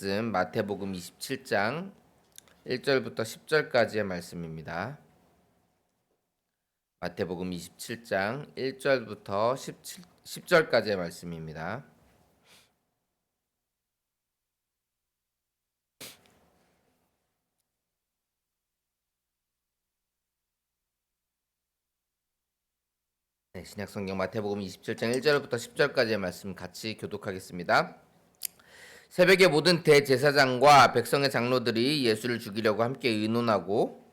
마태복음 27장 1절부터 10절까지의 말씀입니다. 마태복음 27장 1절부터 10절까지의 말씀입니다. 네, 신약성경 마태복음 27장 1절부터 10절까지의 말씀 같이 교독하겠습니다. 새벽에 모든 대제사장과 백성의 장로들이 예수를 죽이려고 함께 의논하고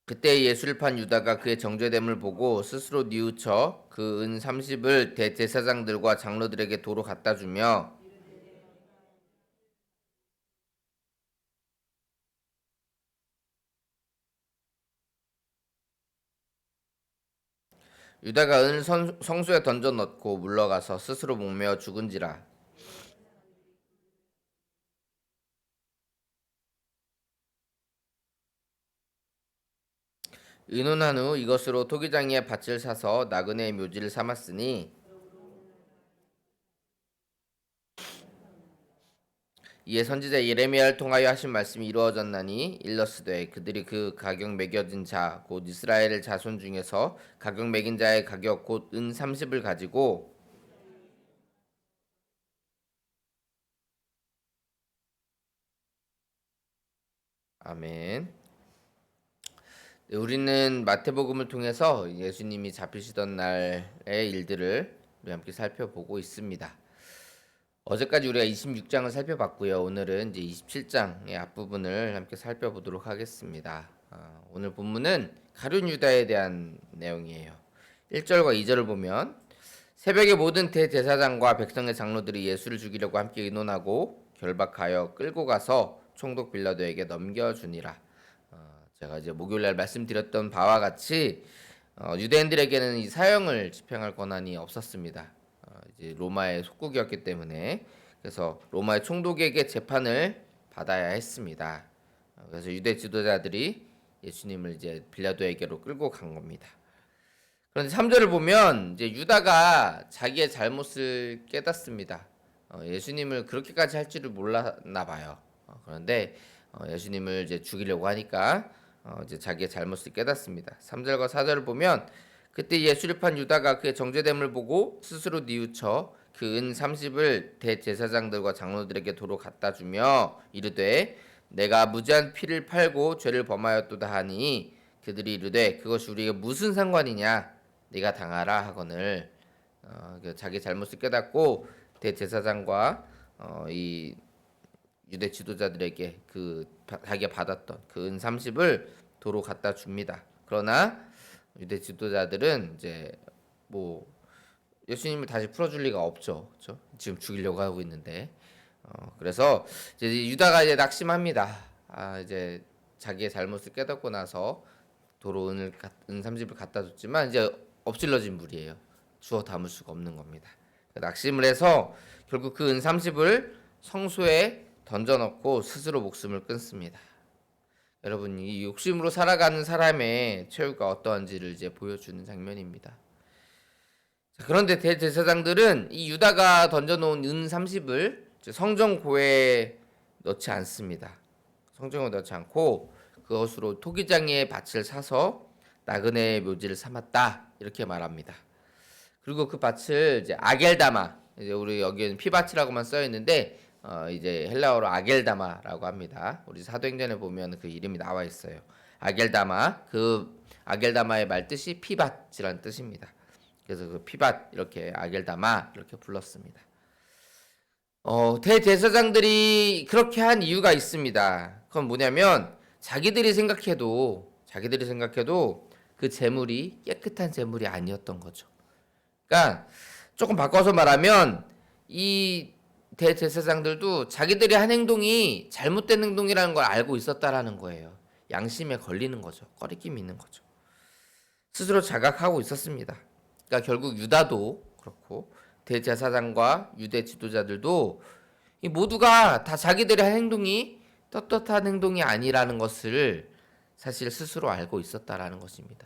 그때 예수를 판 유다가 그의 정죄됨을 보고 스스로 뉘우쳐 그 은 30을 대제사장들과 장로들에게 도로 갖다 주며 유다가 은 성소에 던져 넣고 물러가서 스스로 목매어 죽은지라. 의논한 후 이것으로 토기장이의 밭을 사서 나그네의 묘지를 삼았으니 이에 선지자 예레미야를 통하여 하신 말씀이 이루어졌나니 일러스되 그들이 그 가격 매겨진 자 곧 이스라엘의 자손 중에서 가격 매긴 자의 가격 곧 은 30을 가지고 아멘. 네, 우리는 마태복음을 통해서 예수님이 잡히시던 날의 일들을 우리 함께 살펴보고 있습니다. 어제까지 우리가 26장을 살펴봤고요. 오늘은 이제 27장의 앞부분을 함께 살펴보도록 하겠습니다. 오늘 본문은 가룟 유다에 대한 내용이에요. 1절과 2절을 보면 새벽에 모든 대제사장과 백성의 장로들이 예수를 죽이려고 함께 의논하고 결박하여 끌고 가서 총독 빌라도에게 넘겨주니라. 제가 이제 목요일날 말씀드렸던 바와 같이 유대인들에게는 이 사형을 집행할 권한이 없었습니다. 이제 로마의 속국이었기 때문에 그래서 로마의 총독에게 재판을 받아야 했습니다. 그래서 유대 지도자들이 예수님을 이제 빌라도에게로 끌고 간 겁니다. 그런데 3절을 보면 이제 유다가 자기의 잘못을 깨닫습니다. 예수님을 그렇게까지 할 줄을 몰랐나 봐요. 그런데 예수님을 이제 죽이려고 하니까 이제 자기의 잘못을 깨닫습니다. 3절과 4절을 보면 그때 예수를 판 유다가 그의 정죄됨을 보고 스스로 뉘우쳐 그 은 30을 대제사장들과 장로들에게 도로 갖다 주며 이르되 내가 무죄한 피를 팔고 죄를 범하였도다 하니 그들이 이르되 그것이 우리에게 무슨 상관이냐 네가 당하라 하거늘. 자기 잘못을 깨닫고 대제사장과 이 유대 지도자들에게 그 자기가 받았던 그 은 30을 도로 갖다 줍니다. 그러나 유대 지도자들은 이제 뭐 예수님을 다시 풀어줄 리가 없죠. 그렇죠? 지금 죽이려고 하고 있는데 그래서 이제 유다가 이제 낙심합니다. 이제 자기의 잘못을 깨닫고 나서 도로 은 30을 갖다 줬지만 이제 엎질러진 물이에요. 주워 담을 수가 없는 겁니다. 낙심을 해서 결국 그 은 30을 성소에 던져넣고 스스로 목숨을 끊습니다. 여러분, 이 욕심으로 살아가는 사람의 최후가 어떠한지를 이제 보여주는 장면입니다. 자, 그런데 대제사장들은 이 유다가 던져놓은 은 30을 성전고에 넣지 않습니다. 성전고에 넣지 않고 그것으로 토기장이의 밭을 사서 나그네의 묘지를 삼았다 이렇게 말합니다. 그리고 그 밭을 이제 아겔다마, 이제 우리 여기는 피밭이라고만 써 있는데 이제 헬라어로 아겔다마라고 합니다. 우리 사도행전에 보면 그 이름이 나와 있어요. 아겔다마, 그 아겔다마의 말뜻이 피밭이라는 뜻입니다. 그래서 그 피밭 이렇게 아겔다마 이렇게 불렀습니다. 대제사장들이 그렇게 한 이유가 있습니다. 그건 뭐냐면 자기들이 생각해도 그 재물이 깨끗한 재물이 아니었던 거죠. 그러니까 조금 바꿔서 말하면 이 대제사장들도 자기들이 한 행동이 잘못된 행동이라는 걸 알고 있었다라는 거예요. 양심에 걸리는 거죠. 꺼리낌이 있는 거죠. 스스로 자각하고 있었습니다. 그러니까 결국 유다도 그렇고 대제사장과 유대 지도자들도 이 모두가 다 자기들의 한 행동이 떳떳한 행동이 아니라는 것을 사실 스스로 알고 있었다라는 것입니다.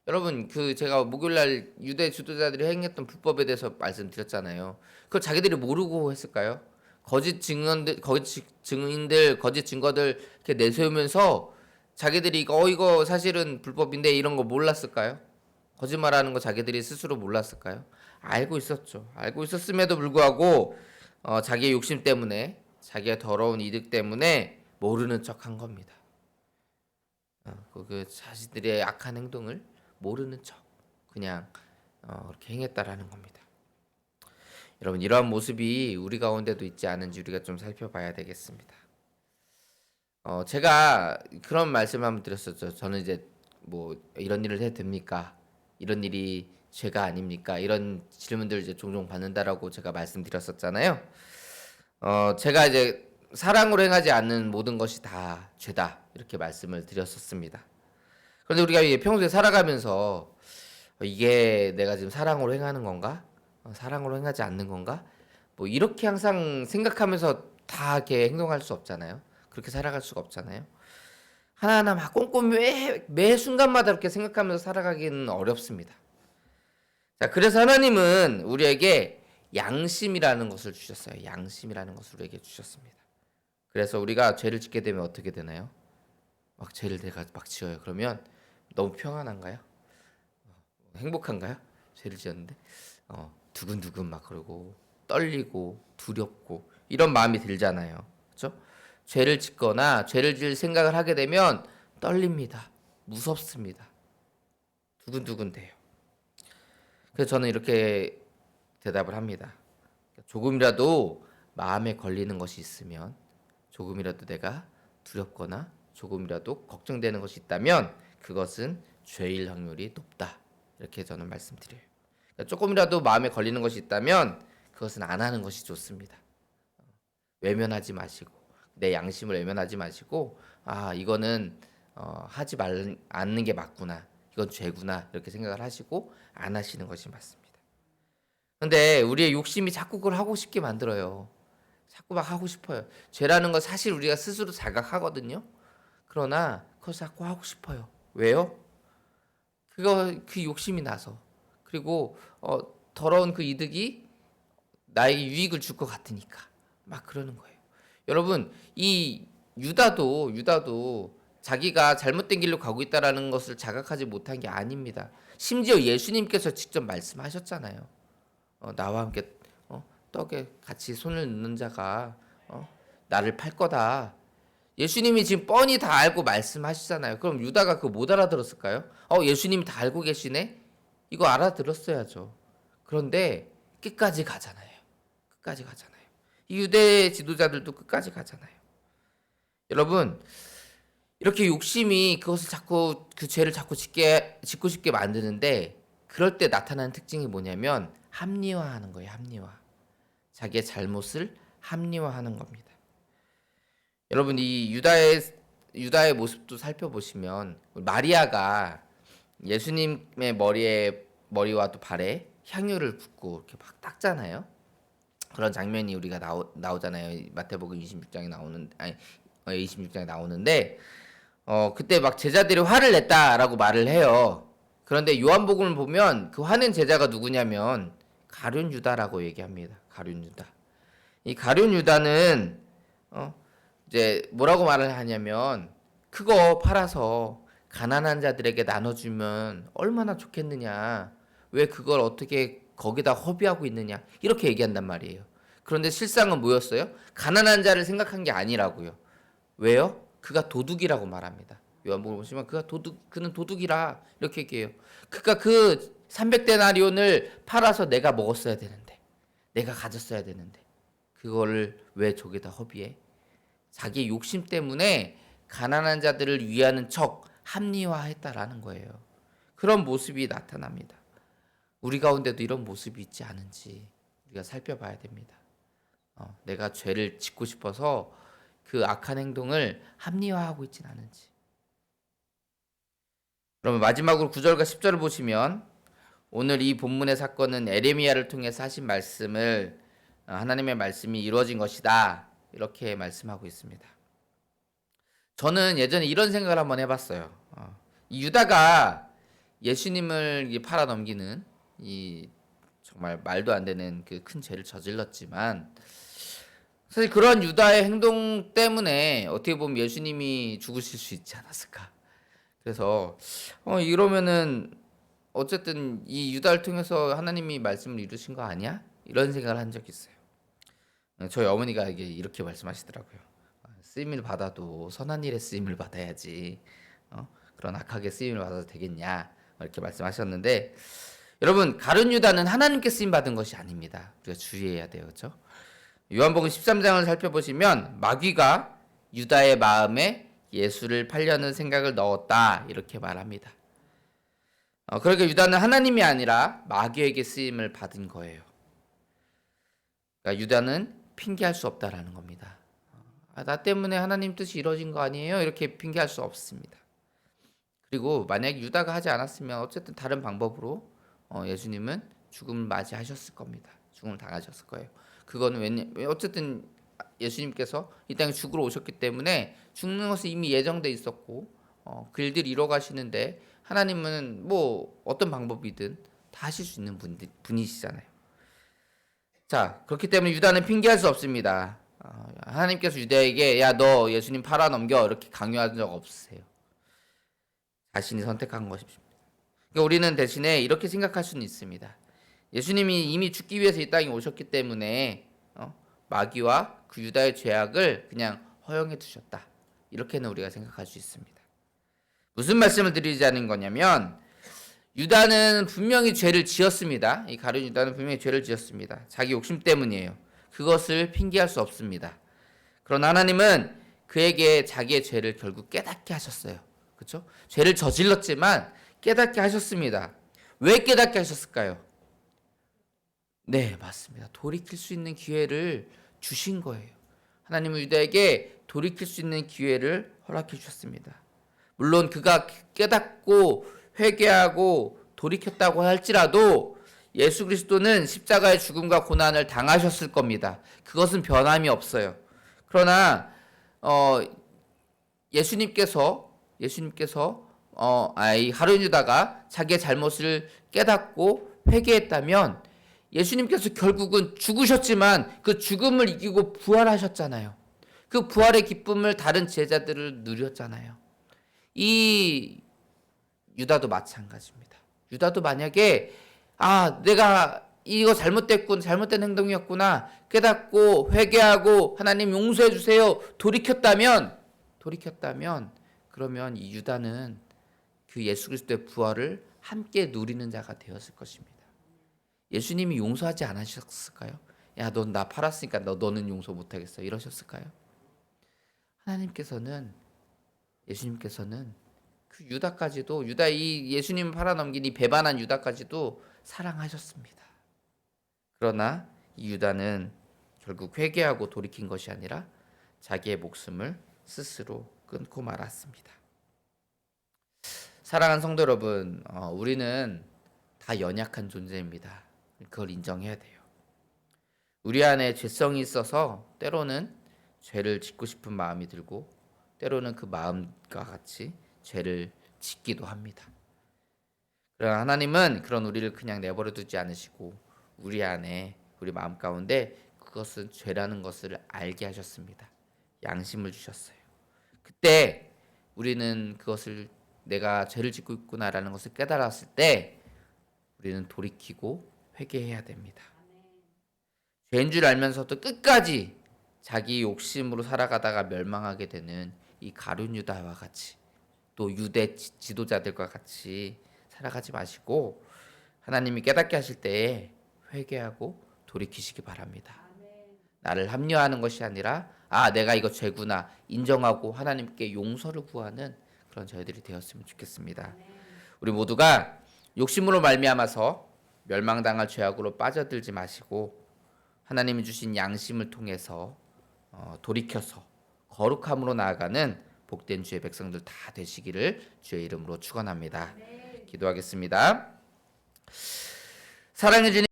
여러분 그 제가 목요일날 유대 지도자들이 행했던 불법에 대해서 말씀드렸잖아요. 그걸 자기들이 모르고 했을까요? 거짓 증인들, 거짓 증거들 이렇게 내세우면서 자기들이 이거 사실은 불법인데 이런 거 몰랐을까요? 거짓말하는 거 자기들이 스스로 몰랐을까요? 알고 있었죠. 알고 있었음에도 불구하고 자기의 욕심 때문에, 자기의 더러운 이득 때문에 모르는 척한 겁니다. 그 자신들의 악한 행동을 모르는 척 그냥 그렇게 행했다라는 겁니다. 여러분 이러한 모습이 우리 가운데도 있지 않은지 우리가 좀 살펴봐야 되겠습니다. 제가 그런 말씀 한번 드렸었죠. 저는 이제 뭐 이런 일을 해도 됩니까? 이런 일이 죄가 아닙니까? 이런 질문들 이제 종종 받는다라고 제가 말씀드렸었잖아요. 제가 이제 사랑으로 행하지 않는 모든 것이 다 죄다 이렇게 말씀을 드렸었습니다. 그런데 우리가 평소에 살아가면서 이게 내가 지금 사랑으로 행하는 건가? 사랑으로 행하지 않는 건가? 뭐 이렇게 항상 생각하면서 다 이렇게 행동할 수 없잖아요. 그렇게 살아갈 수가 없잖아요. 하나하나 막 꼼꼼히 매 순간마다 이렇게 생각하면서 살아가기는 어렵습니다. 자, 그래서 하나님은 우리에게 양심이라는 것을 주셨어요. 양심이라는 것을 우리에게 주셨습니다. 그래서 우리가 죄를 짓게 되면 어떻게 되나요? 막 죄를 내가 막 지어요. 그러면 너무 평안한가요? 행복한가요? 죄를 지었는데 두근두근 막 그러고 떨리고 두렵고 이런 마음이 들잖아요. 그렇죠? 죄를 짓거나 죄를 지을 생각을 하게 되면 떨립니다. 무섭습니다. 두근두근 돼요. 그래서 저는 이렇게 대답을 합니다. 조금이라도 마음에 걸리는 것이 있으면, 조금이라도 내가 두렵거나 조금이라도 걱정되는 것이 있다면 그것은 죄일 확률이 높다. 이렇게 저는 말씀드려요. 그러니까 조금이라도 마음에 걸리는 것이 있다면 그것은 안 하는 것이 좋습니다. 외면하지 마시고, 내 양심을 외면하지 마시고, 이거는 하지 않는 게 맞구나, 이건 죄구나 이렇게 생각을 하시고 안 하시는 것이 맞습니다. 근데 우리의 욕심이 자꾸 그걸 하고 싶게 만들어요. 자꾸 막 하고 싶어요. 죄라는 건 사실 우리가 스스로 자각하거든요. 그러나 그걸 자꾸 하고 싶어요. 왜요? 그 욕심이 나서, 그리고 더러운 그 이득이 나에게 유익을 줄 것 같으니까 막 그러는 거예요. 여러분 이 유다도 자기가 잘못된 길로 가고 있다라는 것을 자각하지 못한 게 아닙니다. 심지어 예수님께서 직접 말씀하셨잖아요. 나와 함께 떡에 같이 손을 넣는 자가 나를 팔 거다. 예수님이 지금 뻔히 다 알고 말씀하시잖아요. 그럼 유다가 그거 못 알아들었을까요? 예수님이 다 알고 계시네? 이거 알아들었어야죠. 그런데 끝까지 가잖아요. 끝까지 가잖아요. 이 유대 지도자들도 끝까지 가잖아요. 여러분 이렇게 욕심이 그것을 자꾸 그 죄를 자꾸 짓고 싶게 만드는데, 그럴 때 나타나는 특징이 뭐냐면 합리화하는 거예요. 합리화. 자기의 잘못을 합리화하는 겁니다. 여러분 이 유다의 모습도 살펴보시면 마리아가 예수님의 머리와 또 발에 향유를 붓고 이렇게 막 닦잖아요. 그런 장면이 우리가 나오잖아요. 마태복음 26장에 나오는 26장에 나오는데 그때 막 제자들이 화를 냈다라고 말을 해요. 그런데 요한복음을 보면 그 화낸 제자가 누구냐면 가룟 유다라고 얘기합니다. 가룟 유다. 이 가룟 유다는 이제 뭐라고 말을 하냐면 그거 팔아서 가난한 자들에게 나눠주면 얼마나 좋겠느냐. 왜 그걸 어떻게 거기다 허비하고 있느냐. 이렇게 얘기한단 말이에요. 그런데 실상은 뭐였어요? 가난한 자를 생각한 게 아니라고요. 왜요? 그가 도둑이라고 말합니다. 요한복음 보시면 그는 도둑이라 이렇게 얘기해요. 그러니까 그 300데나리온을 팔아서 내가 먹었어야 되는데, 내가 가졌어야 되는데 그거를 왜 저기다 허비해? 자기 욕심 때문에 가난한 자들을 위하는 척 합리화했다라는 거예요. 그런 모습이 나타납니다. 우리 가운데도 이런 모습이 있지 않은지 우리가 살펴봐야 됩니다. 내가 죄를 짓고 싶어서 그 악한 행동을 합리화하고 있진 않은지. 그러면 마지막으로 9절과 10절을 보시면 오늘 이 본문의 사건은 에레미야를 통해서 하신 말씀을 하나님의 말씀이 이루어진 것이다. 이렇게 말씀하고 있습니다. 저는 예전에 이런 생각을 한번 해봤어요. 이 유다가 예수님을 팔아 넘기는 이 정말 말도 안 되는 그 큰 죄를 저질렀지만 사실 그런 유다의 행동 때문에 어떻게 보면 예수님이 죽으실 수 있지 않았을까. 그래서 이러면은 어쨌든 이 유다를 통해서 하나님이 말씀을 이루신 거 아니야? 이런 생각을 한 적이 있어요. 저희 어머니가 이렇게 말씀하시더라고요. 쓰임을 받아도 선한 일에 쓰임을 받아야지. 그런 악하게 쓰임을 받아도 되겠냐? 이렇게 말씀하셨는데 여러분 가룟 유다는 하나님께 쓰임 받은 것이 아닙니다. 우리가 주의해야 돼요, 그렇죠? 요한복음 13장을 살펴보시면 마귀가 유다의 마음에 예수를 팔려는 생각을 넣었다 이렇게 말합니다. 그러니까 유다는 하나님이 아니라 마귀에게 쓰임을 받은 거예요. 그러니까 유다는 핑계할 수 없다라는 겁니다. 나 때문에 하나님 뜻이 이루어진 거 아니에요? 이렇게 핑계할 수 없습니다. 그리고 만약 유다가 하지 않았으면 어쨌든 다른 방법으로 예수님은 죽음을 맞이하셨을 겁니다. 죽음을 당하셨을 거예요. 그거는 어쨌든 예수님께서 이 땅에 죽으러 오셨기 때문에 죽는 것은 이미 예정돼 있었고 그 일들이 이뤄가시는데 하나님은 뭐 어떤 방법이든 다 하실 수 있는 분이시잖아요. 자, 그렇기 때문에 유다는 핑계할 수 없습니다. 하나님께서 유다에게 야, 너 예수님 팔아 넘겨 이렇게 강요한 적 없으세요. 자신이 선택한 것입니다. 그러니까 우리는 대신에 이렇게 생각할 수는 있습니다. 예수님이 이미 죽기 위해서 이 땅에 오셨기 때문에 마귀와 그 유다의 죄악을 그냥 허용해 두셨다. 이렇게는 우리가 생각할 수 있습니다. 무슨 말씀을 드리자는 거냐면 유다는 분명히 죄를 지었습니다. 이 가룟 유다는 분명히 죄를 지었습니다. 자기 욕심 때문이에요. 그것을 핑계할 수 없습니다. 그러나 하나님은 그에게 자기의 죄를 결국 깨닫게 하셨어요. 그렇죠? 죄를 저질렀지만 깨닫게 하셨습니다. 왜 깨닫게 하셨을까요? 네, 맞습니다. 돌이킬 수 있는 기회를 주신 거예요. 하나님은 유다에게 돌이킬 수 있는 기회를 허락해 주셨습니다. 물론 그가 깨닫고 회개하고 돌이켰다고 할지라도 예수 그리스도는 십자가의 죽음과 고난을 당하셨을 겁니다. 그것은 변함이 없어요. 그러나 예수님께서 이 가룟 유다가 자기의 잘못을 깨닫고 회개했다면 예수님께서 결국은 죽으셨지만 그 죽음을 이기고 부활하셨잖아요. 그 부활의 기쁨을 다른 제자들을 누렸잖아요. 이 유다도 마찬가지입니다. 유다도 만약에 내가 이거 잘못된 행동이었구나 깨닫고 회개하고 하나님 용서해 주세요 돌이켰다면 그러면 이 유다는 그 예수 그리스도의 부활을 함께 누리는 자가 되었을 것입니다. 예수님이 용서하지 않으셨을까요? 야, 넌 나 팔았으니까 너는 용서 못하겠어 이러셨을까요? 예수님께서는 그 유다까지도 이 예수님 팔아넘긴 이 배반한 유다까지도 사랑하셨습니다. 그러나 이 유다는 결국 회개하고 돌이킨 것이 아니라 자기의 목숨을 스스로 끊고 말았습니다. 사랑하는 성도 여러분, 우리는 다 연약한 존재입니다. 그걸 인정해야 돼요. 우리 안에 죄성이 있어서 때로는 죄를 짓고 싶은 마음이 들고 때로는 그 마음과 같이 죄를 짓기도 합니다. 그러나 하나님은 그런 우리를 그냥 내버려 두지 않으시고 우리 안에 우리 마음 가운데 그것은 죄라는 것을 알게 하셨습니다. 양심을 주셨어요. 그때 우리는 그것을 내가 죄를 짓고 있구나라는 것을 깨달았을 때 우리는 돌이키고 회개해야 됩니다. 죄인 줄 알면서도 끝까지 자기 욕심으로 살아가다가 멸망하게 되는 이 가룟 유다와 같이 또 유대 지도자들과 같이 살아가지 마시고 하나님이 깨닫게 하실 때에 회개하고 돌이키시기 바랍니다. 나를 합리화하는 것이 아니라 내가 이거 죄구나 인정하고 하나님께 용서를 구하는 그런 저희들이 되었으면 좋겠습니다. 우리 모두가 욕심으로 말미암아서 멸망당할 죄악으로 빠져들지 마시고 하나님이 주신 양심을 통해서 돌이켜서 거룩함으로 나아가는 복된 주의 백성들 다 되시기를 주의 이름으로 축원합니다. 기도하겠습니다. 사랑해 주님